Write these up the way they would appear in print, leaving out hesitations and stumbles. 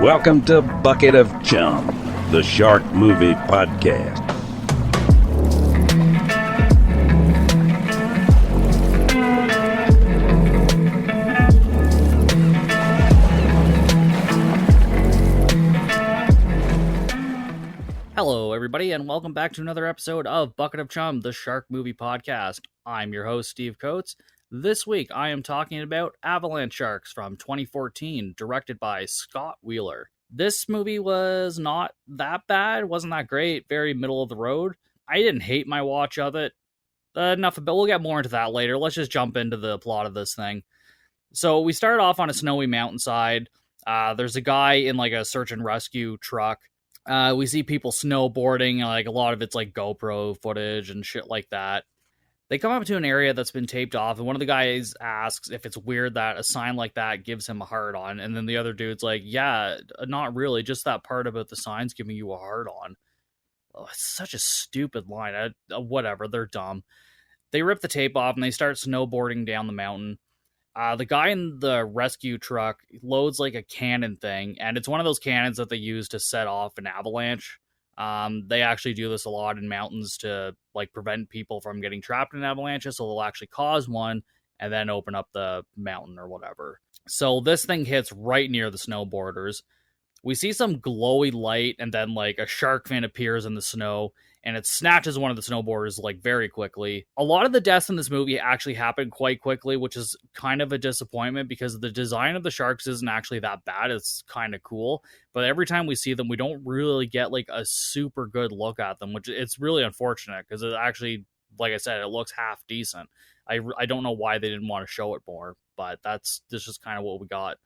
Welcome to Bucket of Chum, the Shark Movie Podcast. Hello, everybody, and welcome back to another episode of Bucket of Chum, the Shark Movie Podcast. I'm your host, Steve Coates. This week, I am talking about Avalanche Sharks from 2014, directed by Scott Wheeler. This movie was not that bad, wasn't that great, very middle of the road. I didn't hate my watch of it. Enough about, we'll get more into that later. Let's just jump into the plot of this thing. So we started off on a snowy mountainside. There's a guy in like a search and rescue truck. We see people snowboarding, like a lot of it's like GoPro footage and shit like that. They come up to an area that's been taped off, and one of the guys asks if it's weird that a sign like that gives him a hard-on, and then the other dude's like, yeah, not really, just that part about the signs giving you a hard-on. Oh, it's such a stupid line. Whatever, they're dumb. They rip the tape off, and they start snowboarding down the mountain. The guy in the rescue truck loads like a cannon thing, and it's one of those cannons that they use to set off an avalanche. They actually do this a lot in mountains to like prevent people from getting trapped in avalanches, so they'll actually cause one and then open up the mountain or whatever. So this thing hits right near the snowboarders. We see some glowy light, and then like a shark fin appears in the snow, and it snatches one of the snowboarders like very quickly. A lot of the deaths in this movie actually happen quite quickly, which is kind of a disappointment because the design of the sharks isn't actually that bad. It's kind of cool, but every time we see them, we don't really get like a super good look at them, which it's really unfortunate because it actually, like I said, it looks half decent. I don't know why they didn't want to show it more, but this is kind of what we got.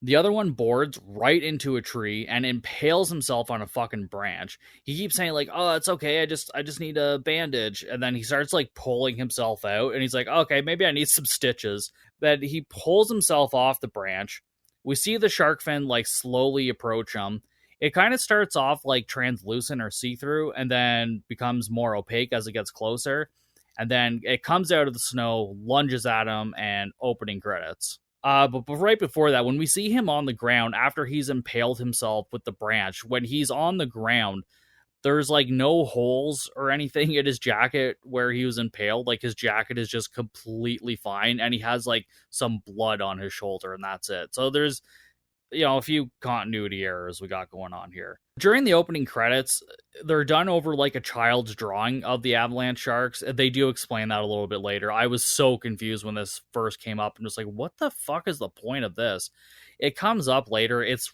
The other one boards right into a tree and impales himself on a fucking branch. He keeps saying like, oh, it's okay, I just need a bandage. And then he starts like pulling himself out, and he's like, okay, maybe I need some stitches. Then he pulls himself off the branch. We see the shark fin like slowly approach him. It kind of starts off like translucent or see-through and then becomes more opaque as it gets closer. And then it comes out of the snow, lunges at him, and opening credits. But right before that, when we see him on the ground, after he's impaled himself with the branch, when he's on the ground, there's like no holes or anything in his jacket where he was impaled. Like his jacket is just completely fine, and he has like some blood on his shoulder, and that's it. So there's, a few continuity errors we got going on here. During the opening credits, they're done over like a child's drawing of the Avalanche Sharks. They do explain that a little bit later. I was so confused when this first came up and just like, what the fuck is the point of this? It comes up later. It's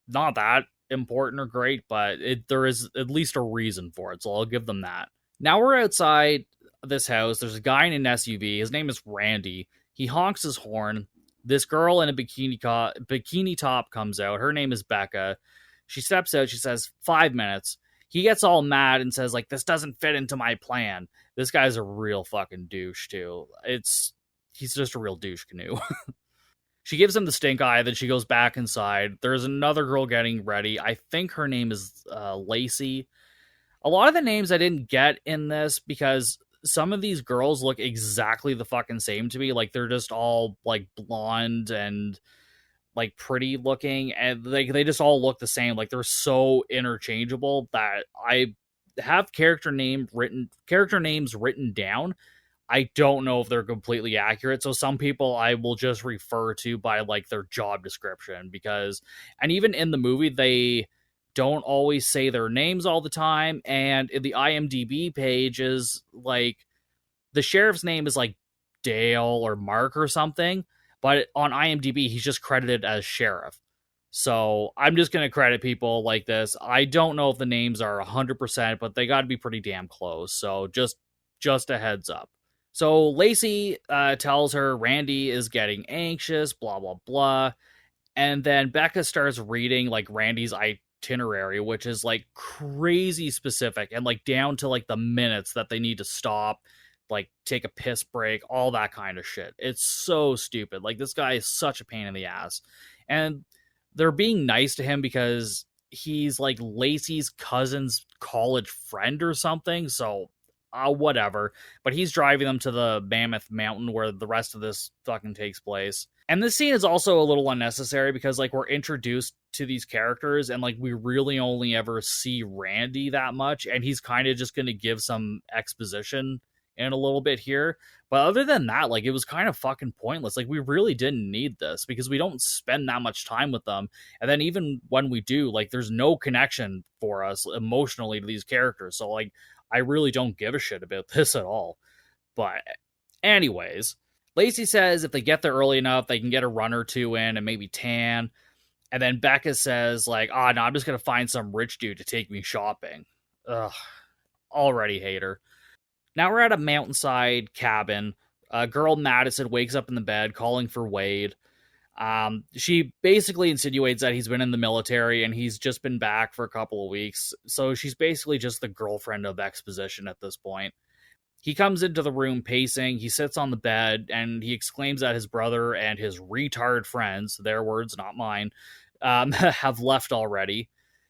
not that important or great, but there is at least a reason for it, so I'll give them that. Now we're outside this house. There's a guy in an SUV. His name is Randy. He honks his horn. This girl in a bikini top comes out. Her name is Becca. She steps out. She says, 5 minutes. He gets all mad and says, like, this doesn't fit into my plan. This guy's a real fucking douche, too. He's just a real douche canoe. She gives him the stink eye. Then she goes back inside. There's another girl getting ready. I think her name is Lacey. A lot of the names I didn't get in this because some of these girls look exactly the fucking same to me. Like, they're just all, like, blonde and, like, pretty looking. And they just all look the same. Like, they're so interchangeable that I have character names written down. I don't know if they're completely accurate. So some people I will just refer to by, like, their job description. And even in the movie, they don't always say their names all the time, and in the IMDb page is like the sheriff's name is like Dale or Mark or something, but on IMDb he's just credited as sheriff. So I'm just going to credit people like this. I don't know if the names are 100%, but they got to be pretty damn close. So just a heads up. So Lacey tells her Randy is getting anxious, blah, blah, blah. And then Becca starts reading like Randy's itinerary, which is like crazy specific and like down to like the minutes that they need to stop, like take a piss break, all that kind of shit. It's so stupid. Like, this guy is such a pain in the ass, and they're being nice to him because he's like Lacey's cousin's college friend or something. So whatever. But he's driving them to the Mammoth Mountain where the rest of this fucking takes place. And this scene is also a little unnecessary because, like, we're introduced to these characters and, like, we really only ever see Randy that much. And he's kind of just going to give some exposition in a little bit here. But other than that, like, it was kind of fucking pointless. Like, we really didn't need this because we don't spend that much time with them. And then even when we do, like, there's no connection for us emotionally to these characters. So, like, I really don't give a shit about this at all. But anyways, Lacey says if they get there early enough, they can get a run or two in and maybe tan. And then Becca says, like, no, I'm just going to find some rich dude to take me shopping. Ugh, already hate her. Now we're at a mountainside cabin. Girl Madison wakes up in the bed calling for Wade. She basically insinuates that he's been in the military and he's just been back for a couple of weeks. So she's basically just the girlfriend of exposition at this point. He comes into the room pacing, he sits on the bed, and he exclaims that his brother and his retard friends, their words, not mine, have left already.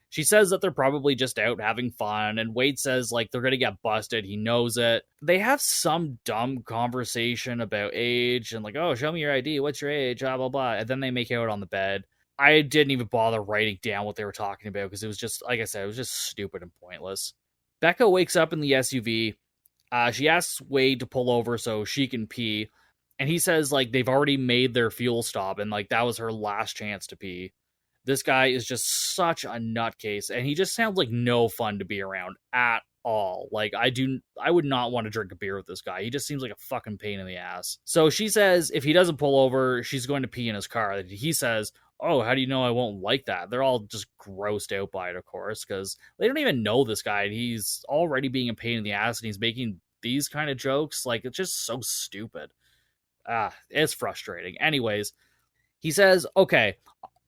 She says that they're probably just out having fun, and Wade says, like, they're gonna get busted, he knows it. They have some dumb conversation about age, and like, oh, show me your ID, what's your age, blah, blah, blah, and then they make out on the bed. I didn't even bother writing down what they were talking about, because it was just, like I said, it was just stupid and pointless. Becca wakes up in the SUV. She asks Wade to pull over so she can pee, and he says, like, they've already made their fuel stop, and, like, that was her last chance to pee. This guy is just such a nutcase, and he just sounds like no fun to be around at all. Like, I would not want to drink a beer with this guy. He just seems like a fucking pain in the ass. So she says if he doesn't pull over, she's going to pee in his car. He says, oh, how do you know I won't like that? They're all just grossed out by it, of course, because they don't even know this guy. He's already being a pain in the ass, and he's making these kind of jokes. Like, it's just so stupid. It's frustrating. Anyways, he says, okay,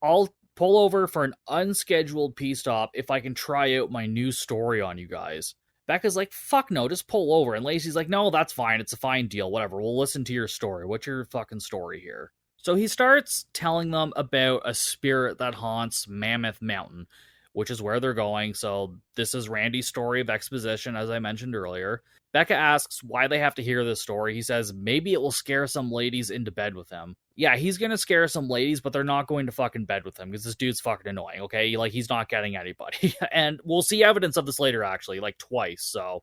I'll pull over for an unscheduled pee stop if I can try out my new story on you guys. Becca's like, fuck no, just pull over. And Lacey's like, no, that's fine. It's a fine deal. Whatever. We'll listen to your story. What's your fucking story here? So he starts telling them about a spirit that haunts Mammoth Mountain, which is where they're going. So this is Randy's story of exposition, as I mentioned earlier. Becca asks why they have to hear this story. He says maybe it will scare some ladies into bed with him. Yeah, he's going to scare some ladies, but they're not going to fucking bed with him because this dude's fucking annoying, okay? Like, he's not getting anybody. And we'll see evidence of this later, actually, like twice. So,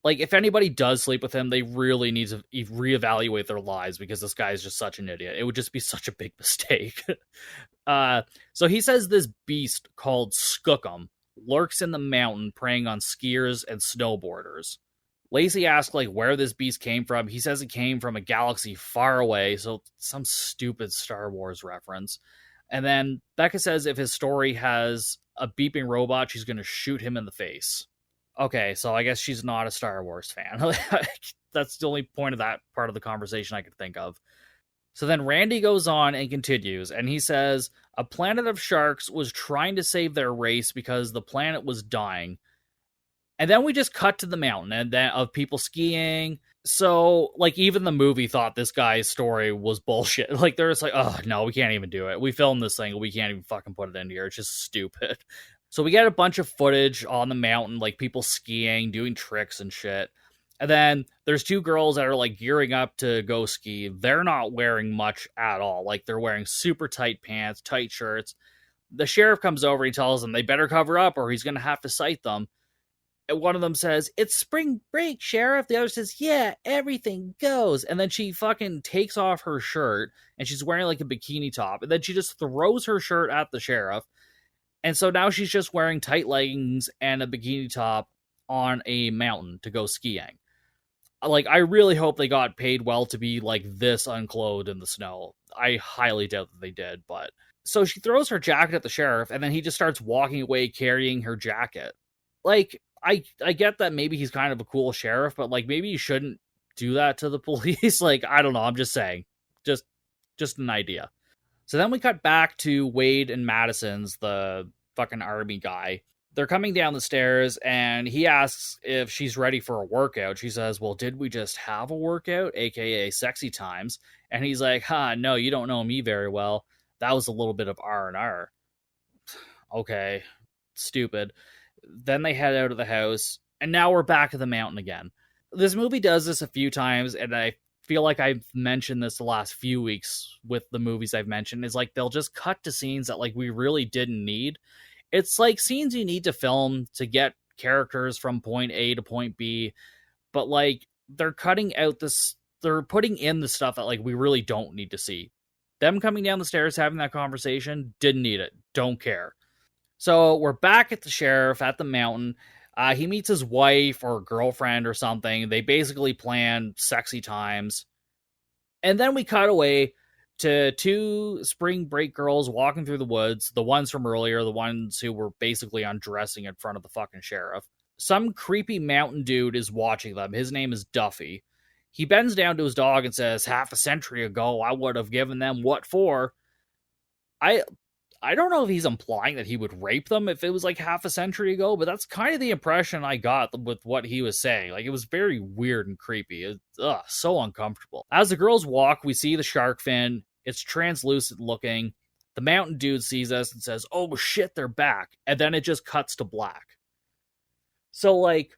like, if anybody does sleep with him, they really need to reevaluate their lives because this guy is just such an idiot. It would just be such a big mistake. So he says this beast called Skookum lurks in the mountain preying on skiers and snowboarders. Lacey asks, like, where this beast came from. He says it came from a galaxy far away, so some stupid Star Wars reference. And then Becca says if his story has a beeping robot, she's going to shoot him in the face. Okay, so I guess she's not a Star Wars fan. That's the only point of that part of the conversation I could think of. So then Randy goes on and continues, and he says, a planet of sharks was trying to save their race because the planet was dying. And then we just cut to the mountain and then of people skiing. So, like, even the movie thought this guy's story was bullshit. Like, they're just like, oh, no, we can't even do it. We filmed this thing, we can't even fucking put it in here. It's just stupid. So we get a bunch of footage on the mountain, like people skiing, doing tricks and shit. And then there's two girls that are, like, gearing up to go ski. They're not wearing much at all. Like, they're wearing super tight pants, tight shirts. The sheriff comes over and tells them they better cover up or he's going to have to cite them. One of them says, it's spring break, Sheriff. The other says, yeah, everything goes. And then she fucking takes off her shirt and she's wearing like a bikini top. And then she just throws her shirt at the sheriff. And so now she's just wearing tight leggings and a bikini top on a mountain to go skiing. Like, I really hope they got paid well to be like this unclothed in the snow. I highly doubt that they did, but so she throws her jacket at the sheriff and then he just starts walking away carrying her jacket. Like, I get that maybe he's kind of a cool sheriff, but like maybe you shouldn't do that to the police. Like, I don't know. I'm just saying. Just an idea. So then we cut back to Wade and Madison's, the fucking army guy. They're coming down the stairs and he asks if she's ready for a workout. She says, well, did we just have a workout? AKA sexy times. And he's like, no, you don't know me very well. That was a little bit of R&R. Okay. Stupid. Then they head out of the house, and now we're back at the mountain again. This movie does this a few times, and I feel like I've mentioned this the last few weeks with the movies I've mentioned, is like they'll just cut to scenes that like we really didn't need. It's like scenes you need to film to get characters from point A to point B, but like they're cutting out this, they're putting in the stuff that like we really don't need to see. Them coming down the stairs having that conversation, didn't need it, don't care. So we're back at the sheriff at the mountain. He meets his wife or girlfriend or something. They basically plan sexy times. And then we cut away to two spring break girls walking through the woods, the ones from earlier, the ones who were basically undressing in front of the fucking sheriff. Some creepy mountain dude is watching them. His name is Duffy. He bends down to his dog and says, "Half a century ago, I would have given them what for." I I don't know if he's implying that he would rape them if it was like half a century ago, but that's kind of the impression I got with what he was saying. Like, it was very weird and creepy. So uncomfortable. As the girls walk, we see the shark fin. It's translucent looking. The mountain dude sees us and says, "Oh shit, they're back." And then it just cuts to black. So, like,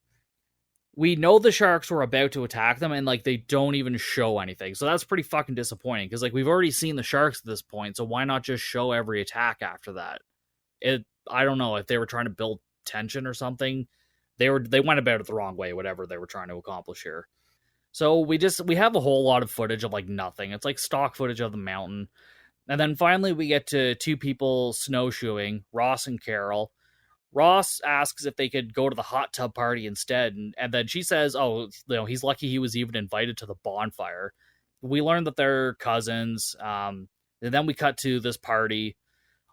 we know the sharks were about to attack them, and like they don't even show anything. So that's pretty fucking disappointing, because like we've already seen the sharks at this point, so why not just show every attack after that? I don't know if they were trying to build tension or something. They went about it the wrong way, whatever they were trying to accomplish here. So we have a whole lot of footage of like nothing. It's like stock footage of the mountain. And then finally we get to two people snowshoeing, Ross and Carol. Ross asks if they could go to the hot tub party instead, and then she says, "Oh, he's lucky he was even invited to the bonfire." We learn that they're cousins, and then we cut to this party.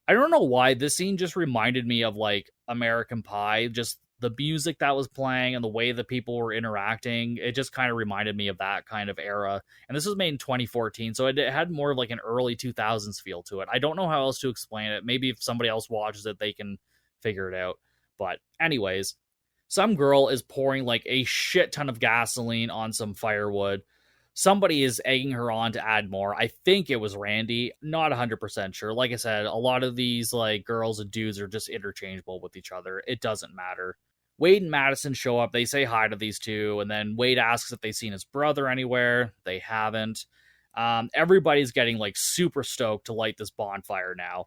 I don't know why this scene just reminded me of like American Pie, just the music that was playing and the way that people were interacting. It just kind of reminded me of that kind of era. And this was made in 2014, so it had more of like an early 2000s feel to it. I don't know how else to explain it. Maybe if somebody else watches it, they can figure it out. But anyways, some girl is pouring like a shit ton of gasoline on some firewood. Somebody is egging her on to add more. I think it was Randy. Not 100% sure. Like I said, a lot of these like girls and dudes are just interchangeable with each other. It doesn't matter. Wade and Madison show up. They say hi to these two, and then Wade asks if they've seen his brother anywhere. They haven't. Everybody's getting like super stoked to light this bonfire now.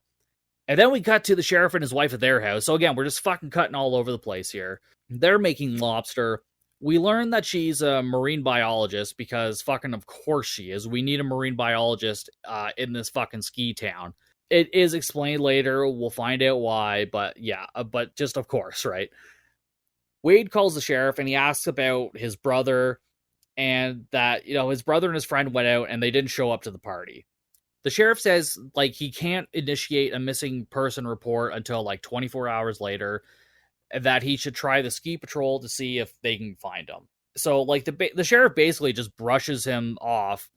And then we cut to the sheriff and his wife at their house. So again, we're just fucking cutting all over the place here. They're making lobster. We learn that she's a marine biologist because fucking of course she is. We need a marine biologist in this fucking ski town. It is explained later. We'll find out why, but yeah, but just of course, right? Wade calls the sheriff and he asks about his brother, and that, his brother and his friend went out and they didn't show up to the party. The sheriff says, like, he can't initiate a missing person report until, like, 24 hours later, that he should try the ski patrol to see if they can find him. So, like, the sheriff basically just brushes him off,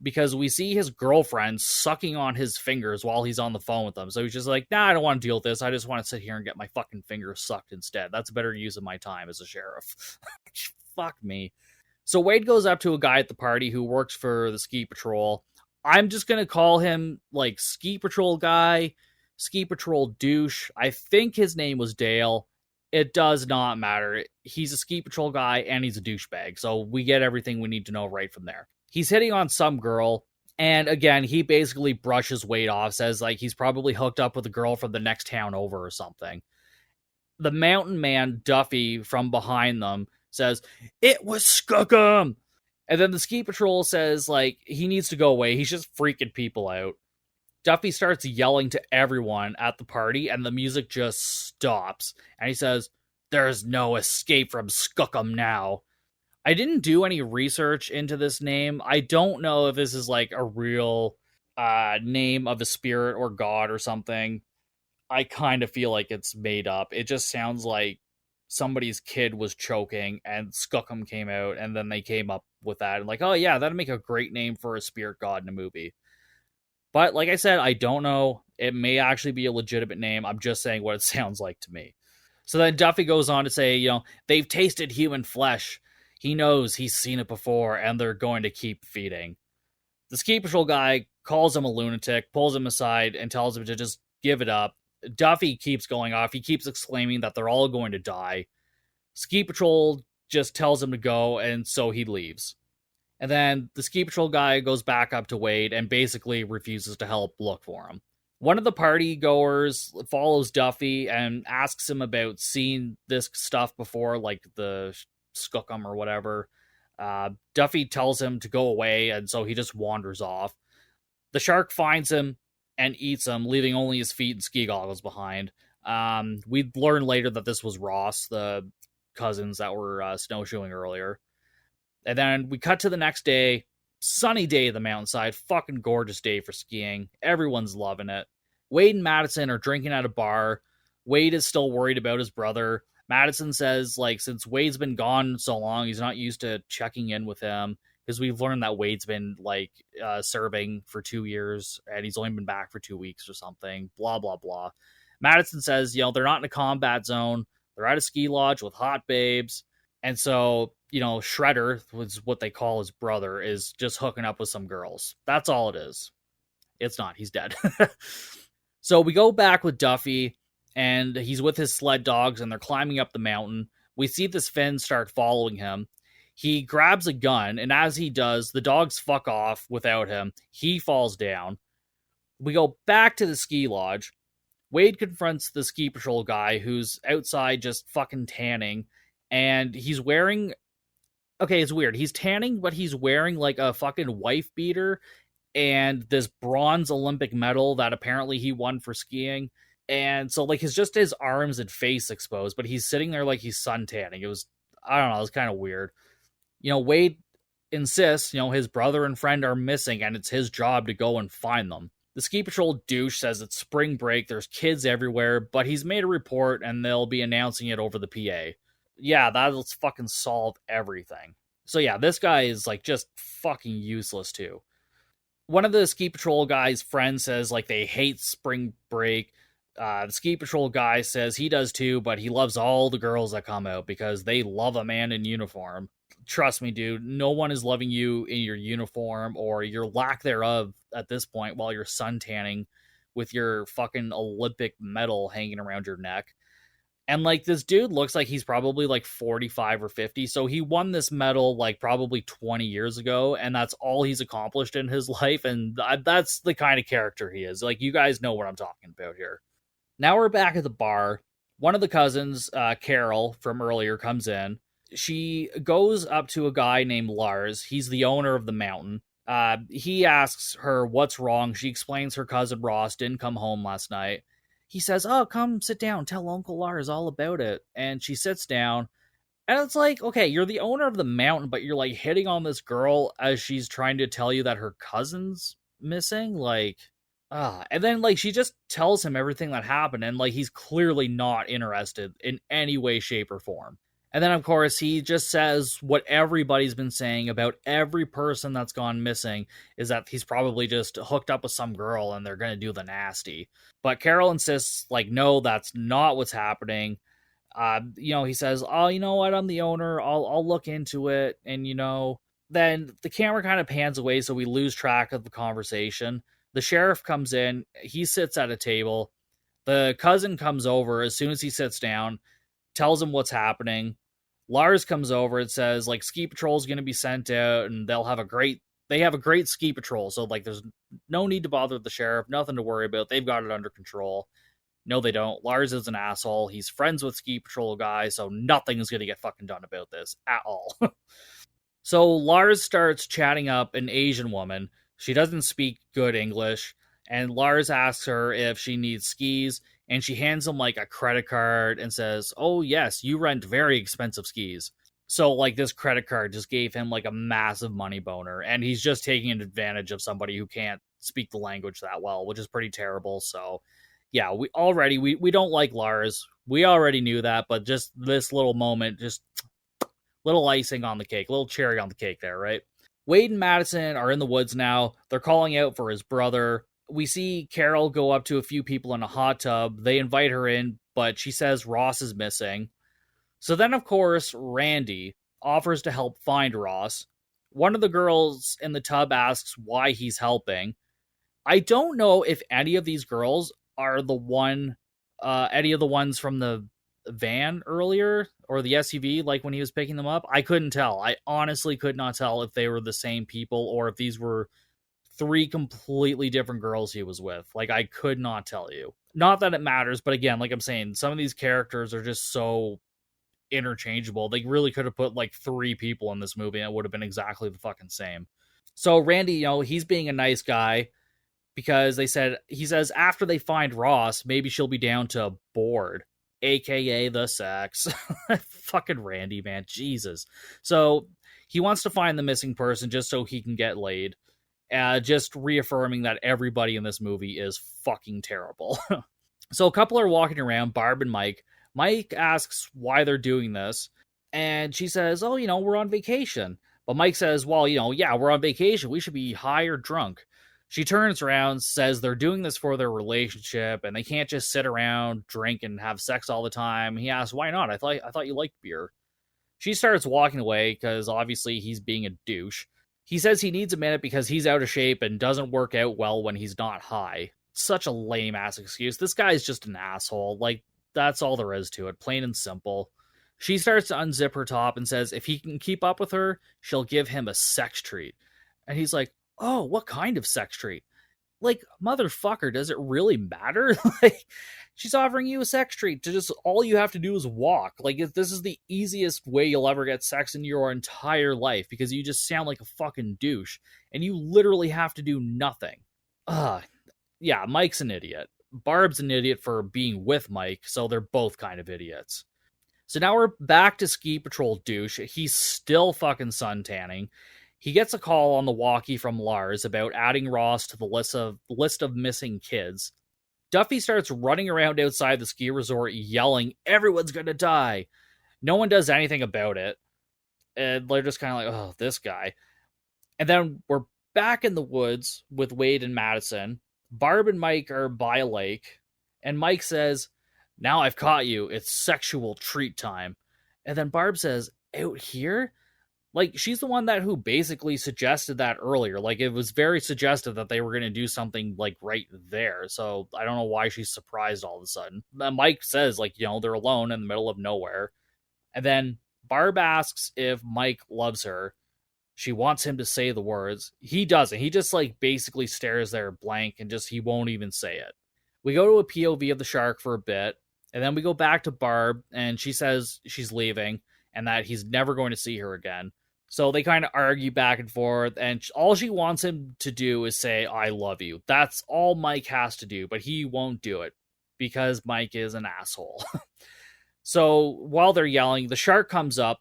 because we see his girlfriend sucking on his fingers while he's on the phone with them. So he's just like, "Nah, I don't want to deal with this. I just want to sit here and get my fucking fingers sucked instead. That's a better use of my time as a sheriff." Fuck me. So Wade goes up to a guy at the party who works for the ski patrol. I'm just going to call him, like, ski patrol guy, ski patrol douche. I think his name was Dale. It does not matter. He's a ski patrol guy and he's a douchebag. So we get everything we need to know right from there. He's hitting on some girl. And again, he basically brushes Wade off, says, like, he's probably hooked up with a girl from the next town over or something. The mountain man, Duffy, from behind them, says, "It was Skookum." And then the ski patrol says, like, he needs to go away. He's just freaking people out. Duffy starts yelling to everyone at the party, and the music just stops. And he says, "There's no escape from Skookum now." I didn't do any research into this name. I don't know if this is, like, a real name of a spirit or god or something. I kind of feel like it's made up. It just sounds like somebody's kid was choking and Skookum came out, and then they came up with that and like, oh yeah, that'd make a great name for a spirit god in a movie. But like I said, I don't know. It may actually be a legitimate name. I'm just saying what it sounds like to me. So then Duffy goes on to say, they've tasted human flesh. He knows he's seen it before, and they're going to keep feeding. The ski patrol guy calls him a lunatic, pulls him aside, and tells him to just give it up. Duffy keeps going off. He keeps exclaiming that they're all going to die. Ski patrol just tells him to go, and so he leaves. And then the ski patrol guy goes back up to Wade and basically refuses to help look for him. One of the party goers follows Duffy and asks him about seeing this stuff before, like the skookum or whatever. Duffy tells him to go away, and so he just wanders off. The shark finds him and eats him, leaving only his feet and ski goggles behind. We learn later that this was Ross, the cousins that were snowshoeing earlier. And then we cut to the next day. Sunny day of the mountainside. Fucking gorgeous day for skiing. Everyone's loving it. Wade and Madison are drinking at a bar. Wade is still worried about his brother. Madison says, like, since Wade's been gone so long, he's not used to checking in with him. Because we've learned that Wade's been, like, serving for 2 years. And he's only been back for 2 weeks or something. Blah, blah, blah. Madison says, they're not in a combat zone. They're at a ski lodge with hot babes. And so, Shredder, was what they call his brother, is just hooking up with some girls. That's all it is. It's not. He's dead. So we go back with Duffy, and he's with his sled dogs, and they're climbing up the mountain. We see this Finn start following him. He grabs a gun, and as he does, the dogs fuck off without him. He falls down. We go back to the ski lodge. Wade confronts the ski patrol guy who's outside just fucking tanning, and he's wearing... Okay, it's weird. He's tanning, but he's wearing like a fucking wife beater and this bronze Olympic medal that apparently he won for skiing. And so like his arms and face exposed, but he's sitting there like he's sun tanning. It was kind of weird. Wade insists, his brother and friend are missing and it's his job to go and find them. The ski patrol douche says it's spring break, there's kids everywhere, but he's made a report and they'll be announcing it over the PA. Yeah, that'll fucking solve everything. So yeah, this guy is like just fucking useless too. One of the ski patrol guy's friends says like they hate spring break. The ski patrol guy says he does too, but he loves all the girls that come out because they love a man in uniform. Trust me, dude, no one is loving you in your uniform or your lack thereof at this point while you're sun tanning with your fucking Olympic medal hanging around your neck. And, like, this dude looks like he's probably, like, 45 or 50. So he won this medal, like, probably 20 years ago. And that's all he's accomplished in his life. And that's the kind of character he is. Like, you guys know what I'm talking about here. Now we're back at the bar. One of the cousins, Carol, from earlier, comes in. She goes up to a guy named Lars. He's the owner of the mountain. He asks her what's wrong. She explains her cousin Ross didn't come home last night. He says, oh, come sit down, tell Uncle Lars all about it. And she sits down, and it's like, okay, you're the owner of the mountain, but you're, like, hitting on this girl as she's trying to tell you that her cousin's missing? Like, and then, like, she just tells him everything that happened, and, like, he's clearly not interested in any way, shape, or form. And then, of course, he just says what everybody's been saying about every person that's gone missing is that he's probably just hooked up with some girl and they're going to do the nasty. But Carol insists, like, no, that's not what's happening. He says, oh, you know what? I'm the owner. I'll look into it. And, then the camera kind of pans away, so we lose track of the conversation. The sheriff comes in. He sits at a table. The cousin comes over as soon as he sits down, tells him what's happening. Lars comes over and says, like, ski patrol is going to be sent out and they have a great ski patrol. So, like, there's no need to bother the sheriff, nothing to worry about. They've got it under control. No, they don't. Lars is an asshole. He's friends with ski patrol guys, so nothing is going to get fucking done about this at all. So Lars starts chatting up an Asian woman. She doesn't speak good English. And Lars asks her if she needs skis. And she hands him, like, a credit card and says, oh, yes, you rent very expensive skis. So, like, this credit card just gave him, like, a massive money boner. And he's just taking advantage of somebody who can't speak the language that well, which is pretty terrible. So, yeah, we don't like Lars. We already knew that, but just this little moment, just little icing on the cake, little cherry on the cake there, right? Wade and Madison are in the woods now. They're calling out for his brother. We see Carol go up to a few people in a hot tub. They invite her in, but she says Ross is missing. So then, of course, Randy offers to help find Ross. One of the girls in the tub asks why he's helping. I don't know if any of these girls are any of the ones from the van earlier, or the SUV, like when he was picking them up. I couldn't tell. I honestly could not tell if they were the same people or if these were three completely different girls he was with. Like, I could not tell you. Not that it matters, but again, like I'm saying, some of these characters are just so interchangeable. They really could have put like three people in this movie and it would have been exactly the fucking same. So Randy, he's being a nice guy because he says after they find Ross, maybe she'll be down to board, aka the sex. Fucking Randy, man, Jesus. So he wants to find the missing person just so he can get laid. Just reaffirming that everybody in this movie is fucking terrible. So a couple are walking around, Barb and Mike. Mike asks why they're doing this, and she says, oh, we're on vacation. But Mike says, well, yeah, we're on vacation. We should be high or drunk. She turns around, says they're doing this for their relationship, and they can't just sit around, drink, and have sex all the time. He asks, why not? I thought you liked beer. She starts walking away, because obviously he's being a douche. He says he needs a minute because he's out of shape and doesn't work out well when he's not high. Such a lame-ass excuse. This guy's just an asshole. Like, that's all there is to it. Plain and simple. She starts to unzip her top and says if he can keep up with her, she'll give him a sex treat. And he's like, oh, what kind of sex treat? Like, motherfucker, does it really matter? Like, she's offering you a sex treat to just, all you have to do is walk. Like, this is the easiest way you'll ever get sex in your entire life because you just sound like a fucking douche and you literally have to do nothing. Yeah, Mike's an idiot. Barb's an idiot for being with Mike, so they're both kind of idiots. So now we're back to Ski Patrol douche. He's still fucking suntanning. He gets a call on the walkie from Lars about adding Ross to the list of missing kids. Duffy starts running around outside the ski resort yelling, everyone's gonna die. No one does anything about it. And they're just kind of like, oh, this guy. And then we're back in the woods with Wade and Madison. Barb and Mike are by a lake. And Mike says, now I've caught you. It's sexual treat time. And then Barb says, out here? Like, she's the one who basically suggested that earlier. Like, it was very suggestive that they were going to do something, like, right there. So, I don't know why she's surprised all of a sudden. And Mike says, like, they're alone in the middle of nowhere. And then Barb asks if Mike loves her. She wants him to say the words. He doesn't. He just, like, basically stares there blank and he won't even say it. We go to a POV of the shark for a bit. And then we go back to Barb, and she says she's leaving and that he's never going to see her again. So they kind of argue back and forth, and all she wants him to do is say, I love you. That's all Mike has to do, but he won't do it because Mike is an asshole. So while they're yelling, the shark comes up,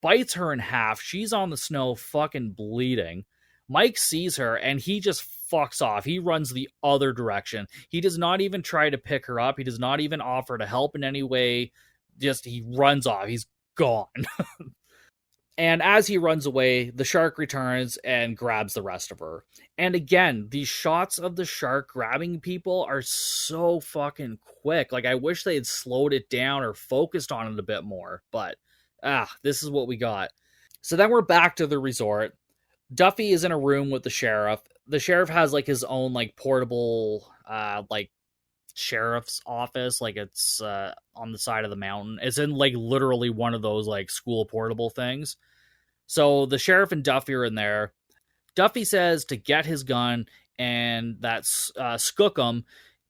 bites her in half. She's on the snow fucking bleeding. Mike sees her, and he just fucks off. He runs the other direction. He does not even try to pick her up. He does not even offer to help in any way. He runs off. He's gone. And as he runs away, the shark returns and grabs the rest of her. And again, these shots of the shark grabbing people are so fucking quick. Like, I wish they had slowed it down or focused on it a bit more. But, this is what we got. So then we're back to the resort. Duffy is in a room with the sheriff. The sheriff has, like, his own, like, portable, sheriff's office. Like, it's on the side of the mountain. It's in, like, literally one of those, like, school portable things. So the sheriff and Duffy are in there. Duffy says to get his gun, and that Skookum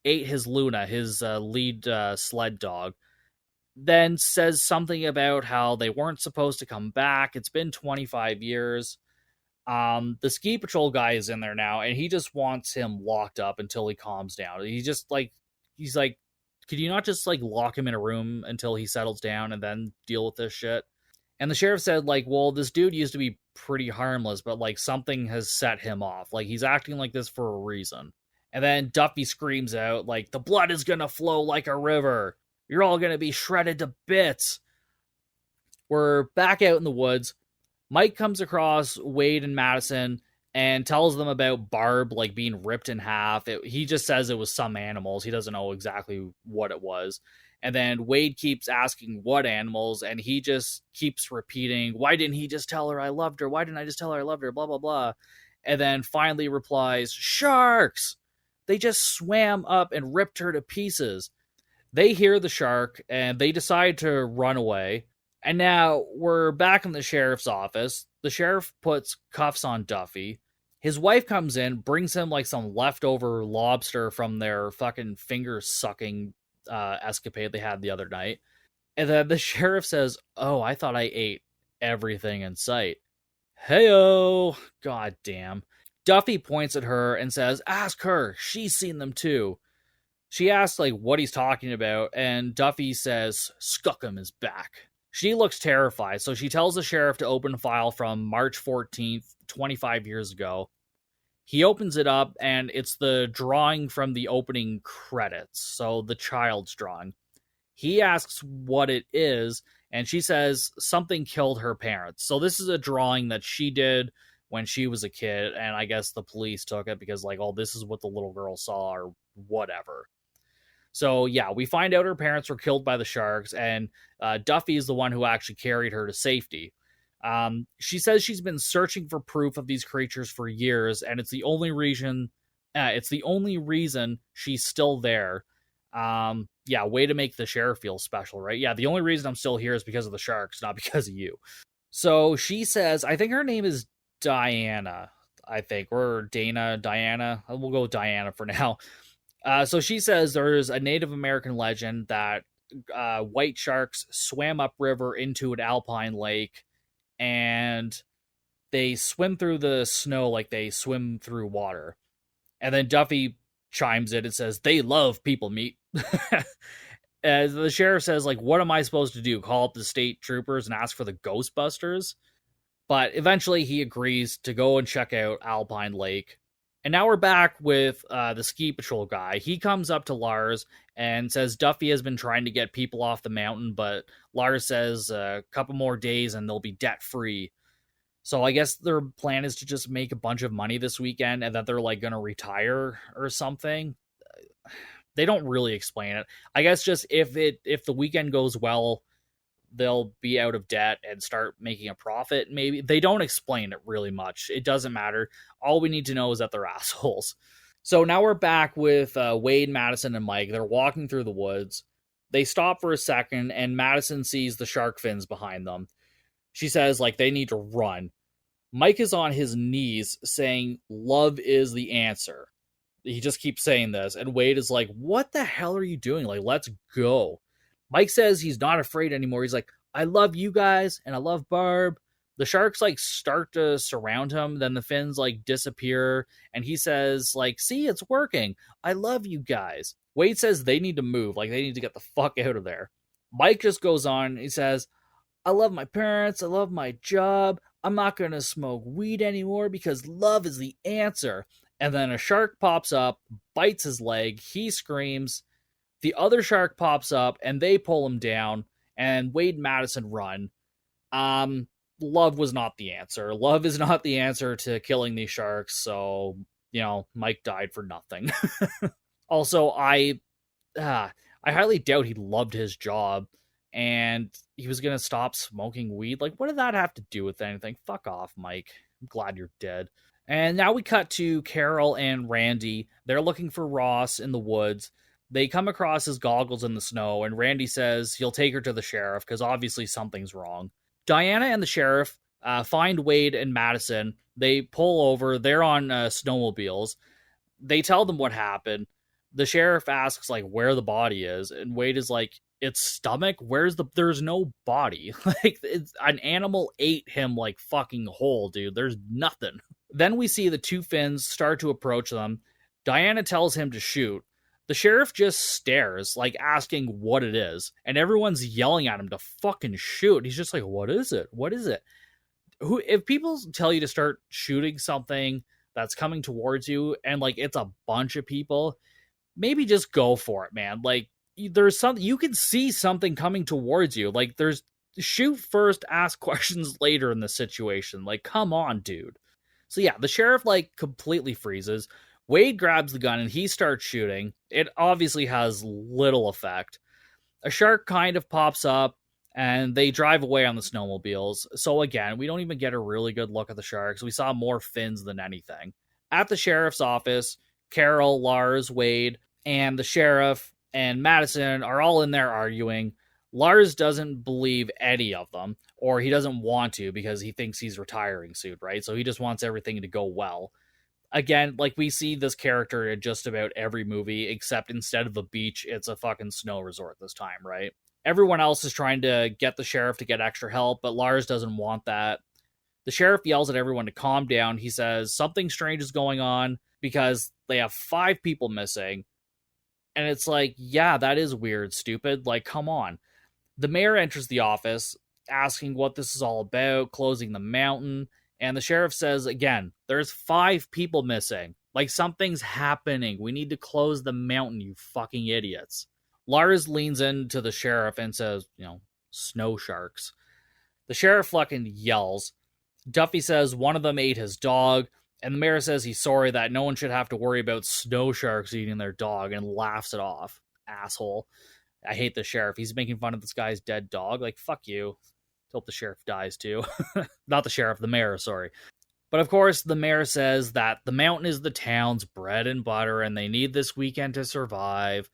ate his Luna, his lead sled dog. Then says something about how they weren't supposed to come back. It's been 25 years. The ski patrol guy is in there now, and he just wants him locked up until he calms down. He's like, could you not just, like, lock him in a room until he settles down and then deal with this shit? And the sheriff said, like, well, this dude used to be pretty harmless, but, like, something has set him off. Like, he's acting like this for a reason. And then Duffy screams out, like, the blood is gonna flow like a river. You're all gonna be shredded to bits. We're back out in the woods. Mike comes across Wade and Madison and tells them about Barb, like, being ripped in half. He just says it was some animals. He doesn't know exactly what it was. And then Wade keeps asking what animals, and he just keeps repeating, why didn't he just tell her I loved her? Why didn't I just tell her I loved her? Blah, blah, blah. And then finally replies, sharks! They just swam up and ripped her to pieces. They hear the shark and they decide to run away. And now we're back in the sheriff's office. The sheriff puts cuffs on Duffy. His wife comes in, brings him like some leftover lobster from their fucking finger sucking escapade they had the other night. And then the sheriff says, "Oh, I thought I ate everything in sight." Heyo, god damn. Duffy points at her and says, "Ask her, she's seen them too." She asks like what he's talking about, and Duffy says Skookum is back. She looks terrified, so she tells the sheriff to open a file from March 14th, 25 years ago. He opens it up, and it's the drawing from the opening credits, so the child's drawing. He asks what it is, and she says something killed her parents. So this is a drawing that she did when she was a kid, and I guess the police took it because, like, oh, this is what the little girl saw or whatever. So, yeah, we find out her parents were killed by the sharks, and Duffy is the one who actually carried her to safety. She says she's been searching for proof of these creatures for years, and it's the only reason she's still there. Yeah, way to make the sheriff feel special, right? Yeah, the only reason I'm still here is because of the sharks, not because of you. So she says, I think her name is Diana, or Diana. We'll go with Diana for now. So she says there's a Native American legend that white sharks swam upriver into an alpine lake, and they swim through the snow like they swim through water. And then Duffy chimes in and says, "They love people meat." As the sheriff says, like, what am I supposed to do? Call up the state troopers and ask for the Ghostbusters? But eventually he agrees to go and check out Alpine Lake. And now we're back with the ski patrol guy. He comes up to Lars and says Duffy has been trying to get people off the mountain, but Lars says a couple more days and they'll be debt-free. So I guess their plan is to just make a bunch of money this weekend and that they're like going to retire or something. They don't really explain it. I guess just if the weekend goes well, they'll be out of debt and start making a profit. Maybe they don't explain it really much. It doesn't matter. All we need to know is that they're assholes. So now we're back with Wade, Madison, and Mike. They're walking through the woods. They stop for a second, and Madison sees the shark fins behind them. She says, like, they need to run. Mike is on his knees saying, "Love is the answer." He just keeps saying this, and Wade is like, "What the hell are you doing? Like, let's go." Mike says he's not afraid anymore. He's like, "I love you guys, and I love Barb." The sharks, like, start to surround him. Then the fins, like, disappear. And he says, like, "See, it's working. I love you guys." Wade says they need to move. Like, they need to get the fuck out of there. Mike just goes on. He says, "I love my parents. I love my job. I'm not going to smoke weed anymore because love is the answer." And then a shark pops up, bites his leg. He screams. The other shark pops up, and they pull him down. And Wade and Madison run. Love was not the answer. Love is not the answer to killing these sharks. So, Mike died for nothing. Also, I highly doubt he loved his job, and he was going to stop smoking weed. Like, what did that have to do with anything? Fuck off, Mike. I'm glad you're dead. And now we cut to Carol and Randy. They're looking for Ross in the woods. They come across his goggles in the snow, and Randy says he'll take her to the sheriff because obviously something's wrong. Diana and the sheriff find Wade and Madison. They pull over. They're on snowmobiles. They tell them what happened. The sheriff asks, like, where the body is, and Wade is like, its stomach? There's no body. Like, an animal ate him, like, fucking whole, dude. There's nothing. Then we see the two fins start to approach them. Diana tells him to shoot. The sheriff just stares, like, asking what it is, and everyone's yelling at him to fucking shoot. He's just like, what is it? What is it? If people tell you to start shooting something that's coming towards you, and, like, it's a bunch of people, maybe just go for it, man. Like, there's something, you can see something coming towards you. Like, shoot first, ask questions later in the situation. Like, come on, dude. So yeah, the sheriff, like, completely freezes. Wade grabs the gun and he starts shooting. It obviously has little effect. A shark kind of pops up and they drive away on the snowmobiles. So again, we don't even get a really good look at the sharks. We saw more fins than anything. At the sheriff's office, Carol, Lars, Wade, and the sheriff and Madison are all in there arguing. Lars doesn't believe any of them, or he doesn't want to because he thinks he's retiring soon, right? So he just wants everything to go well. Again, like we see this character in just about every movie, except instead of a beach, it's a fucking snow resort this time, right? Everyone else is trying to get the sheriff to get extra help, but Lars doesn't want that. The sheriff yells at everyone to calm down. He says something strange is going on because they have 5 people missing. And it's like, yeah, that is weird, stupid. Like, come on. The mayor enters the office, asking what this is all about, closing the mountain. And the sheriff says, again, there's 5 people missing. Like, something's happening. We need to close the mountain, you fucking idiots. Lars leans into the sheriff and says, snow sharks. The sheriff fucking yells. Duffy says one of them ate his dog, and the mayor says he's sorry that no one should have to worry about snow sharks eating their dog and laughs it off. Asshole. I hate the sheriff. He's making fun of this guy's dead dog. Like, fuck you. Hope the sheriff dies too. Not the sheriff, the mayor, sorry. But of course, the mayor says that the mountain is the town's bread and butter and they need this weekend to survive.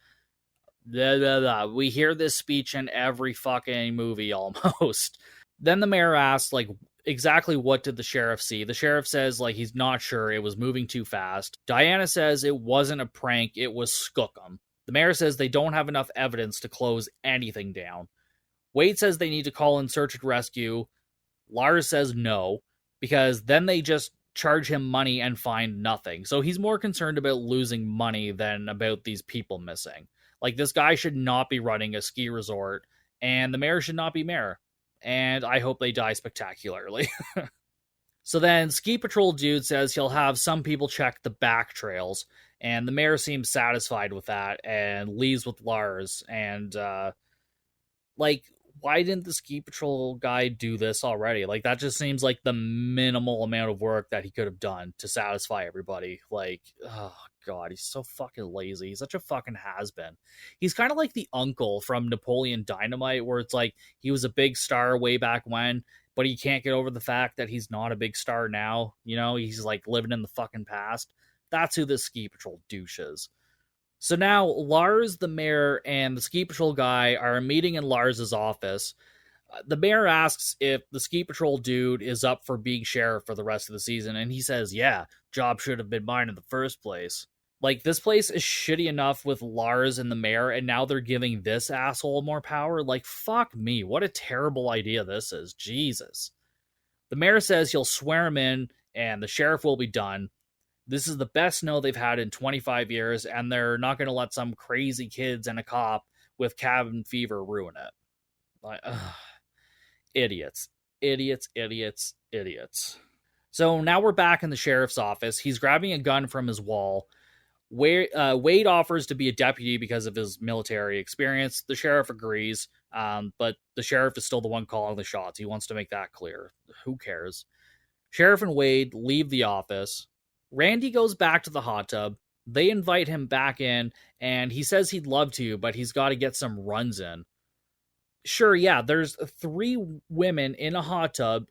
Blah, blah, blah. We hear this speech in every fucking movie almost. Then the mayor asks, like, exactly what did the sheriff see? The sheriff says, like, he's not sure. It was moving too fast. Diana says it wasn't a prank. It was skookum. The mayor says they don't have enough evidence to close anything down. Wade says they need to call in search and rescue. Lars says no, because then they just charge him money and find nothing. So he's more concerned about losing money than about these people missing. Like, this guy should not be running a ski resort, and the mayor should not be mayor. And I hope they die spectacularly. So then Ski Patrol Dude says he'll have some people check the back trails, and the mayor seems satisfied with that and leaves with Lars. And, why didn't the Ski Patrol guy do this already? Like, that just seems like the minimal amount of work that he could have done to satisfy everybody. Like, oh god, he's so fucking lazy. He's such a fucking has-been. He's kind of like the uncle from Napoleon Dynamite, where it's like he was a big star way back when, but he can't get over the fact that he's not a big star now. He's like living in the fucking past. That's who this Ski Patrol douche is. So now Lars, the mayor, and the Ski Patrol guy are meeting in Lars's office. The mayor asks if the Ski Patrol dude is up for being sheriff for the rest of the season, and he says, yeah, job should have been mine in the first place. Like, this place is shitty enough with Lars and the mayor, and now they're giving this asshole more power? Like, fuck me, what a terrible idea this is. Jesus. The mayor says he'll swear him in, and the sheriff will be done. This is the best snow they've had in 25 years, and they're not going to let some crazy kids and a cop with cabin fever ruin it. Like, idiots. Idiots, idiots, idiots. So now we're back in the sheriff's office. He's grabbing a gun from his wall. Wade offers to be a deputy because of his military experience. The sheriff agrees, but the sheriff is still the one calling the shots. He wants to make that clear. Who cares? Sheriff and Wade leave the office. Randy goes back to the hot tub. They invite him back in, and he says he'd love to, but he's got to get some runs in. Sure, yeah, there's 3 women in a hot tub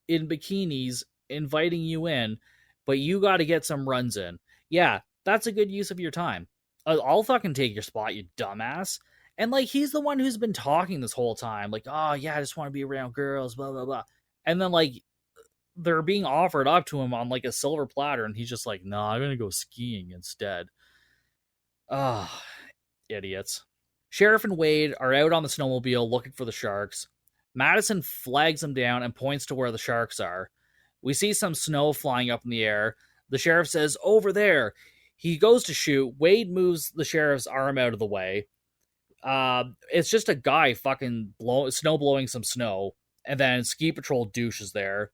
in bikinis inviting you in, but you got to get some runs in. Yeah, that's a good use of your time. I'll fucking take your spot, you dumbass. And, like, he's the one who's been talking this whole time. Like, oh, yeah, I just want to be around girls, blah, blah, blah. And then, like, they're being offered up to him on, like, a silver platter, and he's just like, no, I'm going to go skiing instead. Ah, idiots. Sheriff and Wade are out on the snowmobile looking for the sharks. Madison flags them down and points to where the sharks are. We see some snow flying up in the air. The sheriff says, over there. He goes to shoot. Wade moves the sheriff's arm out of the way. It's just a guy fucking snow blowing some snow, and then Ski Patrol douche is there.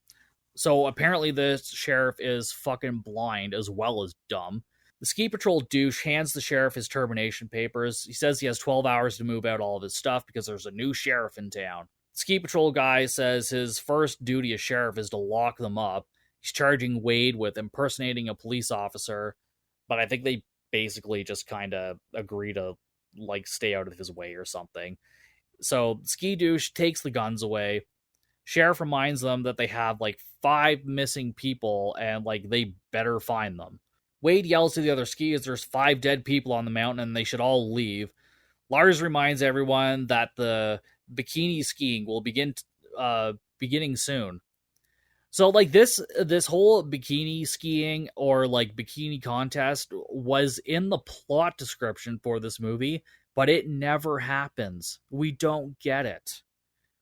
So apparently this sheriff is fucking blind as well as dumb. The Ski Patrol douche hands the sheriff his termination papers. He says he has 12 hours to move out all of his stuff because there's a new sheriff in town. The Ski Patrol guy says his first duty as sheriff is to lock them up. He's charging Wade with impersonating a police officer, but I think they basically just kind of agree to, like, stay out of his way or something. So Ski douche takes the guns away. Sheriff reminds them that they have, like, 5 missing people and, like, they better find them. Wade yells to the other skiers there's 5 dead people on the mountain and they should all leave. Lars reminds everyone that the bikini skiing will beginning soon. So like this whole bikini skiing or like bikini contest was in the plot description for this movie, but it never happens. We don't get it,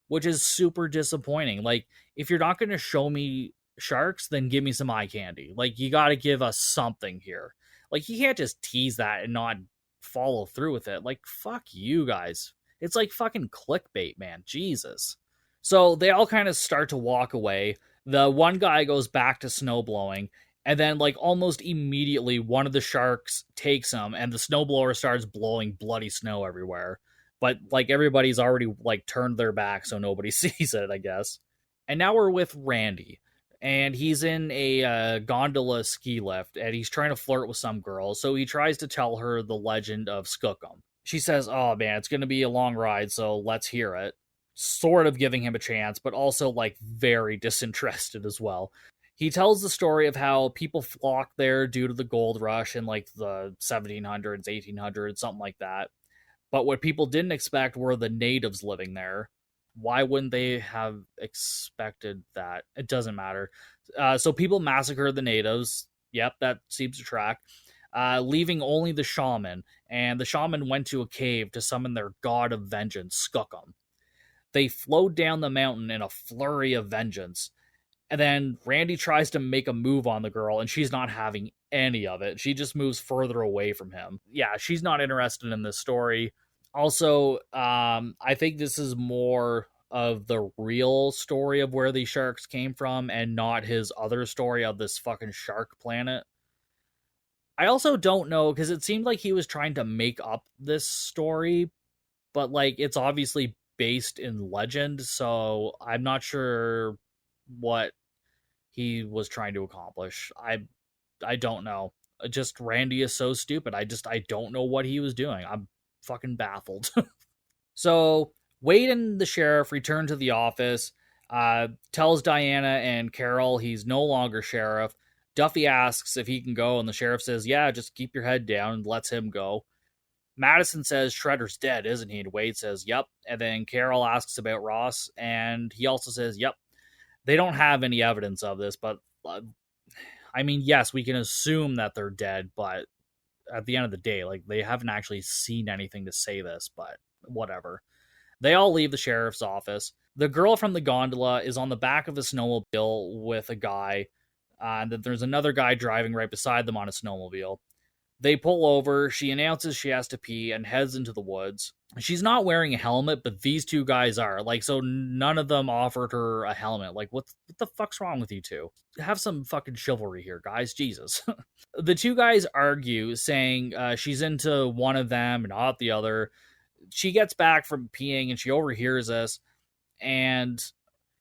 which is super disappointing. Like, if you're not going to show me sharks, then give me some eye candy. Like, you got to give us something here. Like, you can't just tease that and not follow through with it. Like, fuck you guys. It's like fucking clickbait, man. Jesus. So they all kind of start to walk away. The one guy goes back to snowblowing, and then, like, almost immediately, one of the sharks takes him, and the snowblower starts blowing bloody snow everywhere. But, like, everybody's already, like, turned their back, so nobody sees it, I guess. And now we're with Randy, and he's in a gondola ski lift, and he's trying to flirt with some girl, so he tries to tell her the legend of Skookum. She says, oh, man, it's going to be a long ride, so let's hear it. Sort of giving him a chance, but also, like, very disinterested as well. He tells the story of how people flocked there due to the gold rush in, like, the 1700s, 1800s, something like that. But what people didn't expect were the natives living there. Why wouldn't they have expected that? It doesn't matter. So people massacred the natives. Yep, that seems to track. Leaving only the shaman. And the shaman went to a cave to summon their god of vengeance, Skookum. They flowed down the mountain in a flurry of vengeance. And then Randy tries to make a move on the girl, and she's not having any of it. She just moves further away from him. Yeah, she's not interested in this story. Also, I think this is more of the real story of where these sharks came from and not his other story of this fucking shark planet. I also don't know, because it seemed like he was trying to make up this story, but, like, it's obviously based in legend, so I'm not sure what he was trying to accomplish. I don't know. Just Randy is so stupid. I don't know what he was doing. I'm fucking baffled. So Wade and the sheriff return to the office, tells Diana and Carol he's no longer sheriff. Duffy asks if he can go, and the sheriff says, yeah, just keep your head down, and lets him go. Madison says Shredder's dead, isn't he? And Wade says, yep. And then Carol asks about Ross, and he also says, yep. They don't have any evidence of this, but I mean, yes, we can assume that they're dead, but at the end of the day, like, they haven't actually seen anything to say this, but whatever. They all leave the sheriff's office. The girl from the gondola is on the back of a snowmobile with a guy, and then there's another guy driving right beside them on a snowmobile. They pull over, she announces she has to pee, and heads into the woods. She's not wearing a helmet, but these two guys are. Like, so none of them offered her a helmet. Like, what the fuck's wrong with you two? Have some fucking chivalry here, guys. Jesus. The two guys argue, saying she's into one of them and not the other. She gets back from peeing, and she overhears us, and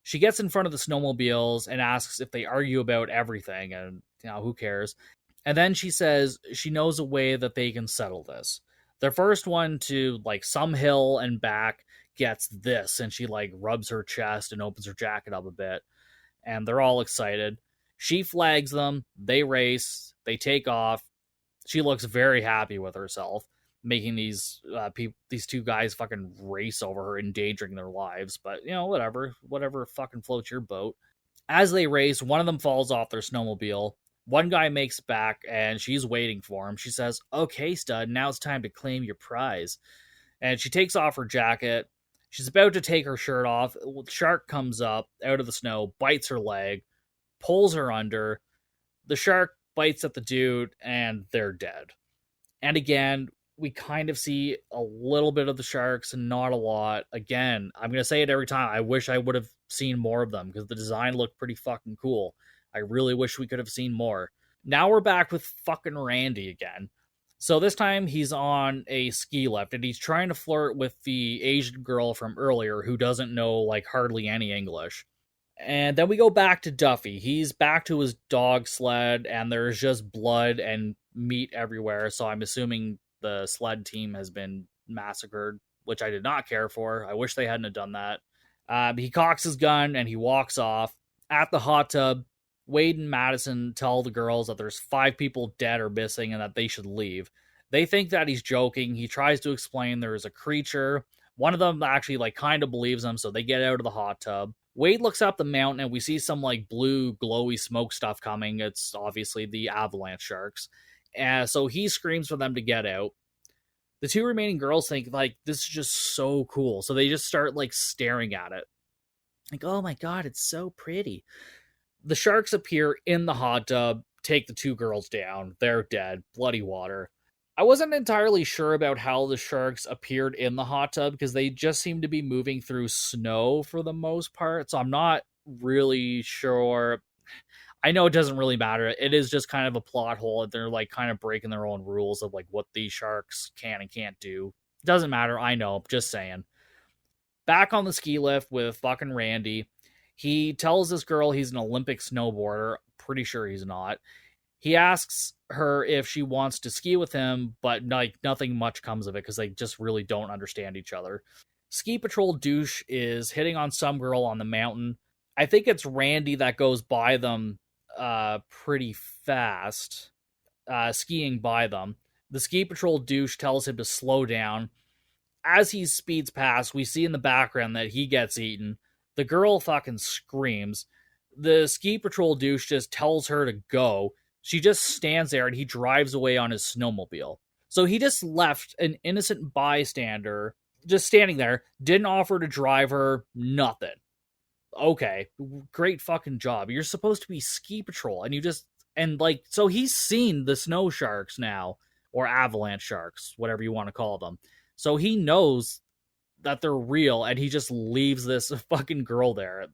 she gets in front of the snowmobiles and asks if they argue about everything, and, you know, who cares? And then she says she knows a way that they can settle this. The first one to, like, some hill and back gets this, and she, like, rubs her chest and opens her jacket up a bit, and they're all excited. She flags them, they race, they take off. She looks very happy with herself, making these two guys fucking race over her, endangering their lives. But, you know, whatever fucking floats your boat. As they race, one of them falls off their snowmobile. One guy makes back, and she's waiting for him. She says, okay, stud, now it's time to claim your prize. And she takes off her jacket. She's about to take her shirt off. The shark comes up out of the snow, bites her leg, pulls her under. The shark bites at the dude, and they're dead. And again, we kind of see a little bit of the sharks and not a lot. Again, I'm going to say it every time. I wish I would have seen more of them, because the design looked pretty fucking cool. I really wish we could have seen more. Now we're back with fucking Randy again. So this time he's on a ski lift, and he's trying to flirt with the Asian girl from earlier who doesn't know, like, hardly any English. And then we go back to Duffy. He's back to his dog sled, and there's just blood and meat everywhere, so I'm assuming the sled team has been massacred, which I did not care for. I wish they hadn't have done that. He cocks his gun, and he walks off. At the hot tub, Wade and Madison tell the girls that there's 5 people dead or missing and that they should leave. They think that he's joking. He tries to explain there is a creature. One of them actually like kind of believes him, so they get out of the hot tub. Wade looks up the mountain and we see some like blue glowy smoke stuff coming. It's obviously the Avalanche Sharks. So he screams for them to get out. The two remaining girls think like this is just so cool. So they just start like staring at it. Like, oh my god, it's so pretty. The sharks appear in the hot tub, take the two girls down. They're dead. Bloody water. I wasn't entirely sure about how the sharks appeared in the hot tub because they just seem to be moving through snow for the most part. So I'm not really sure. I know it doesn't really matter. It is just kind of a plot hole. They're like kind of breaking their own rules of like what these sharks can and can't do. Doesn't matter. I know. Just saying. Back on the ski lift with fucking Randy, he tells this girl he's an Olympic snowboarder. Pretty sure he's not. He asks her if she wants to ski with him, but like nothing much comes of it because they just really don't understand each other. Ski Patrol douche is hitting on some girl on the mountain. I think it's Randy that goes by them pretty fast, skiing by them. The Ski Patrol douche tells him to slow down. As he speeds past, we see in the background that he gets eaten. The girl fucking screams. The Ski Patrol douche just tells her to go. She just stands there and he drives away on his snowmobile. So he just left an innocent bystander just standing there, didn't offer to drive her, nothing. Okay, great fucking job. You're supposed to be Ski Patrol and you just, and like, so he's seen the snow sharks now, or avalanche sharks, whatever you want to call them. So he knows that they're real and he just leaves this fucking girl there.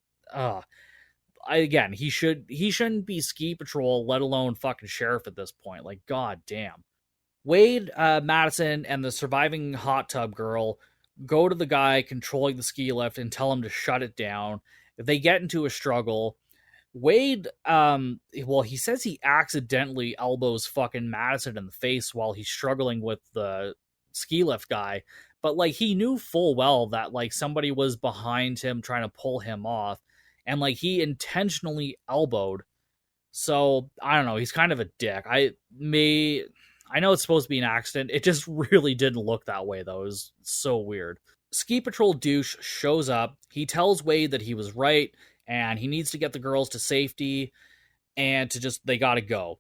Again, he shouldn't be Ski Patrol, let alone fucking sheriff at this point. Like, god damn. Wade, Madison, and the surviving hot tub girl go to the guy controlling the ski lift and tell him to shut it down. If they get into a struggle, Wade, he says he accidentally elbows fucking Madison in the face while he's struggling with the ski lift guy. But, like, he knew full well that, like, somebody was behind him trying to pull him off. And, like, he intentionally elbowed. So, I don't know. He's kind of a dick. I know it's supposed to be an accident. It just really didn't look that way, though. It was so weird. Ski Patrol douche shows up. He tells Wade that he was right, and he needs to get the girls to safety, and they gotta go.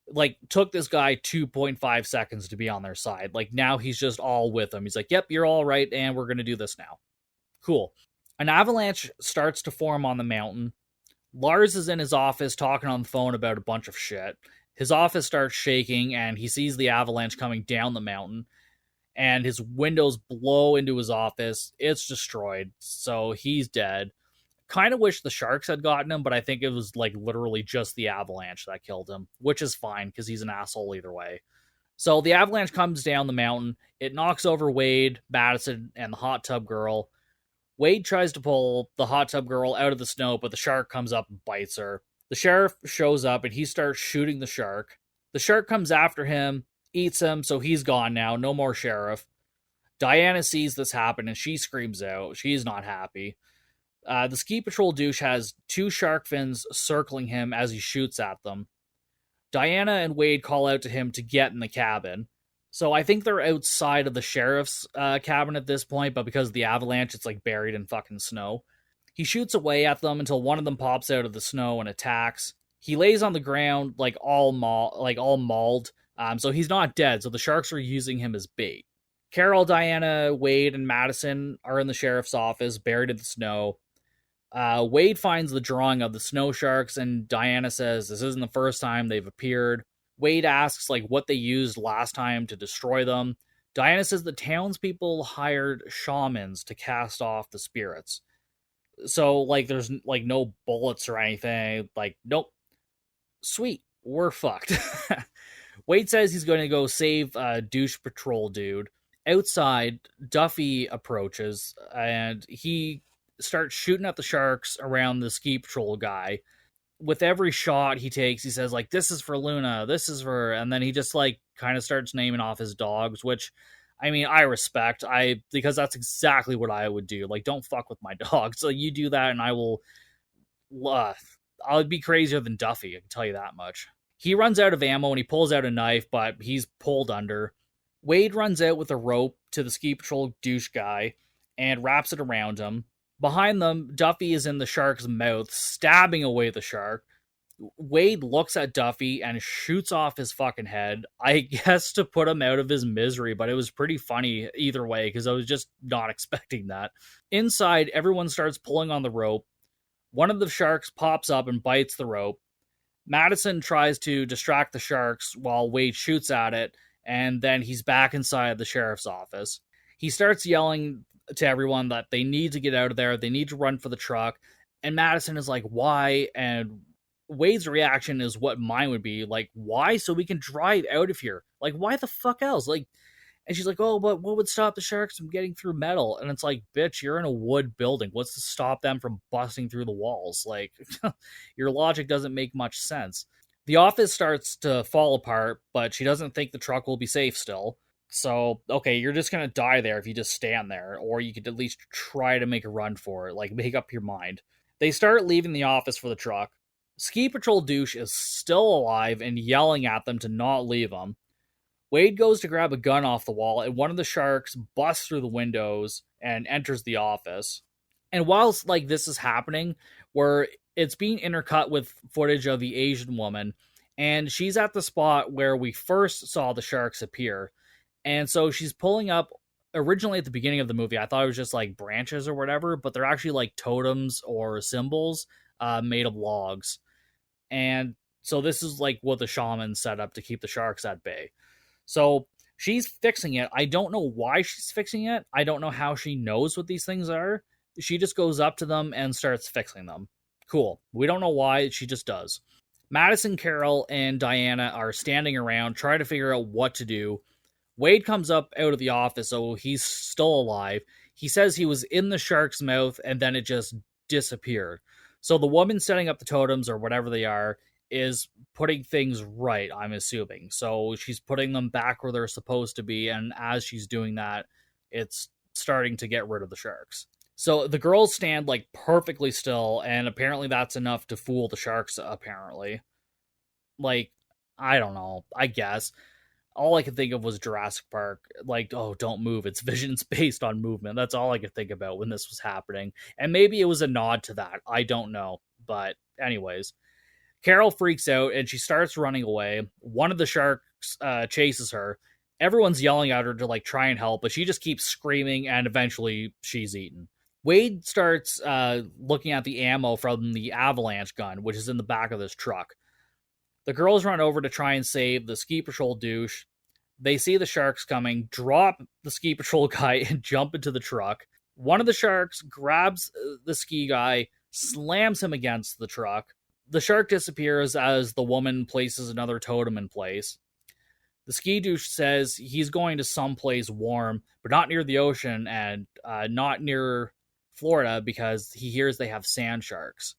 Like, took this guy 2.5 seconds to be on their side. Like, now he's just all with them. He's like, yep, you're all right, and we're gonna do this now. Cool. An avalanche starts to form on the mountain. Lars is in his office talking on the phone about a bunch of shit. His office starts shaking, and he sees the avalanche coming down the mountain, and his windows blow into his office. It's destroyed, so he's dead. Kind of wish the sharks had gotten him, but I think it was like literally just the avalanche that killed him, which is fine because he's an asshole either way. So the avalanche comes down the mountain. It knocks over Wade, Madison, and the hot tub girl. Wade tries to pull the hot tub girl out of the snow, but the shark comes up and bites her. The sheriff shows up and he starts shooting the shark. The shark comes after him, eats him, so he's gone now. No more sheriff. Diana sees this happen and she screams out. She's not happy. The Ski Patrol douche has two shark fins circling him as he shoots at them. Diana and Wade call out to him to get in the cabin. So I think they're outside of the sheriff's cabin at this point, but because of the avalanche, it's like buried in fucking snow. He shoots away at them until one of them pops out of the snow and attacks. He lays on the ground like all mauled, so he's not dead. So the sharks are using him as bait. Carol, Diana, Wade, and Madison are in the sheriff's office, buried in the snow. Wade finds the drawing of the snow sharks, and Diana says this isn't the first time they've appeared. Wade asks like what they used last time to destroy them. Diana says the townspeople hired shamans to cast off the spirits. So like there's like no bullets or anything. Like, nope. Sweet. We're fucked. Wade says he's going to go save douche patrol dude. Outside, Duffy approaches and he starts shooting at the sharks around the ski patrol guy. With every shot he takes, he says, like, this is for Luna, this is for... And then he just, like, kind of starts naming off his dogs, which, I mean, I respect. Because that's exactly what I would do. Like, don't fuck with my dog. So you do that and I will... I'll be crazier than Duffy, I can tell you that much. He runs out of ammo and he pulls out a knife, but he's pulled under. Wade runs out with a rope to the ski patrol douche guy and wraps it around him. Behind them, Duffy is in the shark's mouth, stabbing away the shark. Wade looks at Duffy and shoots off his fucking head, I guess to put him out of his misery, but it was pretty funny either way because I was just not expecting that. Inside, everyone starts pulling on the rope. One of the sharks pops up and bites the rope. Madison tries to distract the sharks while Wade shoots at it, and then he's back inside the sheriff's office. He starts yelling to everyone that they need to get out of there, they need to run for the truck, and Madison is like, why? And Wade's reaction is what mine would be, like, why? So we can drive out of here. Like, why the fuck else? Like, and she's like, oh, but what would stop the sharks from getting through metal? And it's like, bitch, you're in a wood building. What's to stop them from busting through the walls? Like, your logic doesn't make much sense. The office starts to fall apart, but she doesn't think the truck will be safe still. So, okay, you're just going to die there if you just stand there, or you could at least try to make a run for it. Like, make up your mind. They start leaving the office for the truck. Ski Patrol douche is still alive and yelling at them to not leave him. Wade goes to grab a gun off the wall, and one of the sharks busts through the windows and enters the office. And whilst like this is happening, where it's being intercut with footage of the Asian woman, and she's at the spot where we first saw the sharks appear. And so she's pulling up. Originally at the beginning of the movie, I thought it was just like branches or whatever, but they're actually like totems or symbols made of logs. And so this is like what the shaman set up to keep the sharks at bay. So she's fixing it. I don't know why she's fixing it. I don't know how she knows what these things are. She just goes up to them and starts fixing them. Cool. We don't know why. She just does. Madison, Carol, and Diana are standing around trying to figure out what to do. Wade comes up out of the office, so he's still alive. He says he was in the shark's mouth and then it just disappeared. So the woman setting up the totems, or whatever they are, is putting things right, I'm assuming. So she's putting them back where they're supposed to be, and as she's doing that, it's starting to get rid of the sharks. So the girls stand like perfectly still, and apparently that's enough to fool the sharks, apparently. Like, I don't know, I guess. All I could think of was Jurassic Park. Like, oh, don't move. Its vision's based on movement. That's all I could think about when this was happening. And maybe it was a nod to that. I don't know. But anyways, Carol freaks out and she starts running away. One of the sharks chases her. Everyone's yelling at her to like try and help, but she just keeps screaming and eventually she's eaten. Wade starts looking at the ammo from the Avalanche gun, which is in the back of this truck. The girls run over to try and save the ski patrol douche. They see the sharks coming, drop the ski patrol guy, and jump into the truck. One of the sharks grabs the ski guy, slams him against the truck. The shark disappears as the woman places another totem in place. The ski douche says he's going to someplace warm, but not near the ocean and not near Florida because he hears they have sand sharks.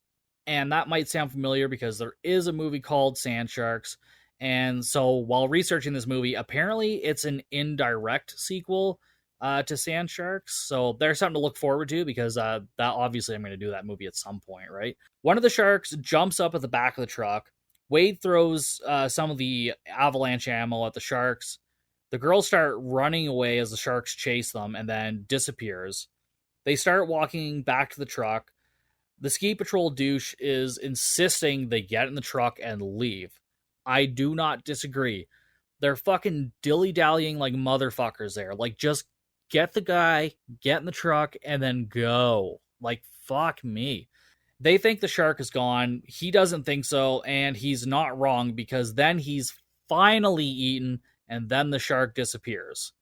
And that might sound familiar because there is a movie called Sand Sharks. And so while researching this movie, apparently it's an indirect sequel to Sand Sharks. So there's something to look forward to because that obviously I'm going to do that movie at some point, right? One of the sharks jumps up at the back of the truck. Wade throws some of the avalanche ammo at the sharks. The girls start running away as the sharks chase them and then disappears. They start walking back to the truck. The ski patrol douche is insisting they get in the truck and leave. I do not disagree. They're fucking dilly-dallying like motherfuckers there. Like, just get the guy, get in the truck, and then go. Like, fuck me. They think the shark is gone. He doesn't think so, and he's not wrong because then he's finally eaten, and then the shark disappears.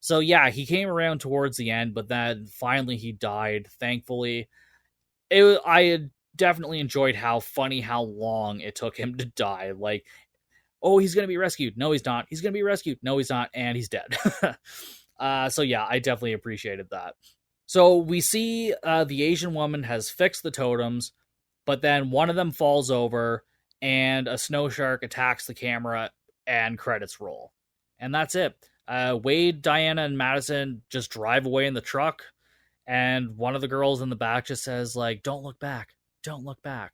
So yeah, he came around towards the end, but then finally he died, thankfully. I had definitely enjoyed how long it took him to die. Like, oh, he's going to be rescued. No, he's not. He's going to be rescued. No, he's not. And he's dead. So yeah, I definitely appreciated that. So we see the Asian woman has fixed the totems, but then one of them falls over and a snow shark attacks the camera and credits roll. And that's it. Wade, Diana, and Madison just drive away in the truck. And one of the girls in the back just says, like, don't look back. Don't look back.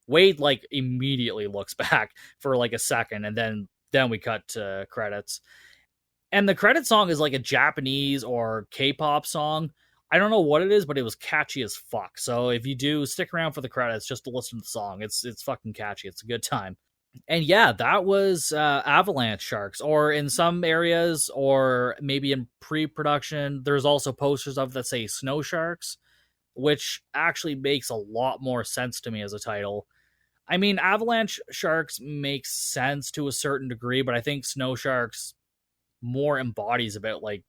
Wade, like, immediately looks back for, like, a second. And then we cut to credits. And the credit song is like a Japanese or K-pop song. I don't know what it is, but it was catchy as fuck. So if you do stick around for the credits just to listen to the song, it's fucking catchy. It's a good time. And yeah, that was Avalanche Sharks. Or in some areas, or maybe in pre-production, there's also posters of that say Snow Sharks, which actually makes a lot more sense to me as a title. I mean, Avalanche Sharks makes sense to a certain degree, but I think Snow Sharks more embodies about like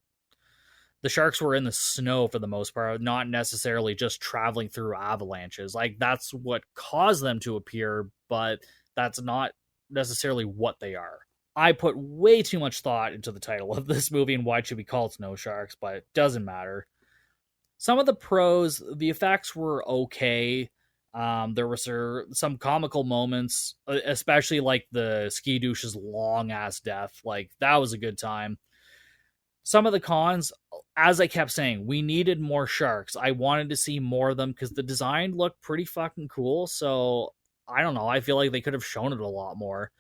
the sharks were in the snow for the most part, not necessarily just traveling through avalanches. Like that's what caused them to appear, but that's not necessarily what they are. I put way too much thought into the title of this movie and why it should be called Snow Sharks, but it doesn't matter. Some of the pros, the effects were okay. There were some comical moments, especially like the ski douche's long ass death. Like that was a good time. Some of the cons, as I kept saying, we needed more sharks. I wanted to see more of them because the design looked pretty fucking cool. So I don't know. I feel like they could have shown it a lot more.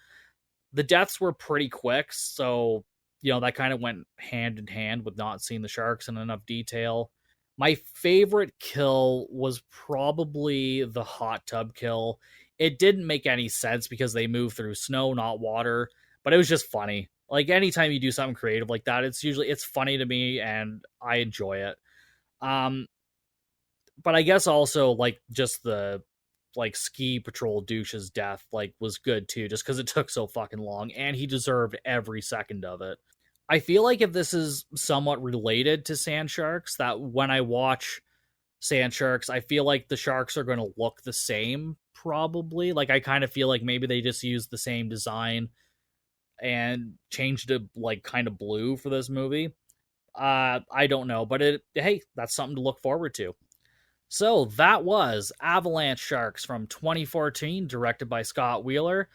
The deaths were pretty quick, so that kind of went hand in hand with not seeing the sharks in enough detail. My favorite kill was probably the hot tub kill. It didn't make any sense because they moved through snow, not water, but it was just funny. Like anytime you do something creative like that, it's funny to me and I enjoy it. But I guess also like just the like ski patrol douche's death like was good too, just because it took so fucking long and he deserved every second of it. I feel like if this is somewhat related to Sand Sharks, that when I watch Sand Sharks, I feel like the sharks are going to look the same, probably. Like, I kind of feel like maybe they just used the same design and changed it, like, kind of blue for this movie. I don't know, but hey, that's something to look forward to. So, that was Avalanche Sharks from 2014, directed by Scott Wheeler.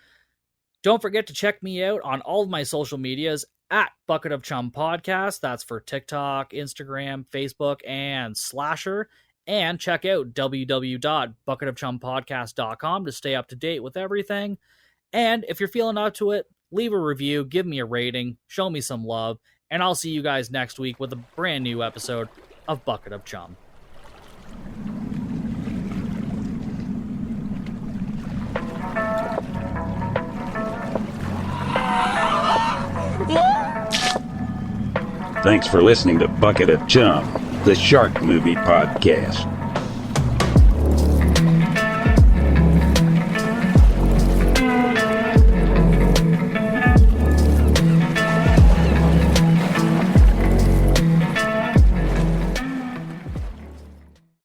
Don't forget to check me out on all of my social medias at Bucket of Chum Podcast. That's for TikTok, Instagram, Facebook, and Slasher. And check out www.bucketofchumpodcast.com to stay up to date with everything. And if you're feeling up to it, leave a review, give me a rating, show me some love, and I'll see you guys next week with a brand new episode of Bucket of Chum. Thanks for listening to Bucket of Chum, the Shark Movie Podcast.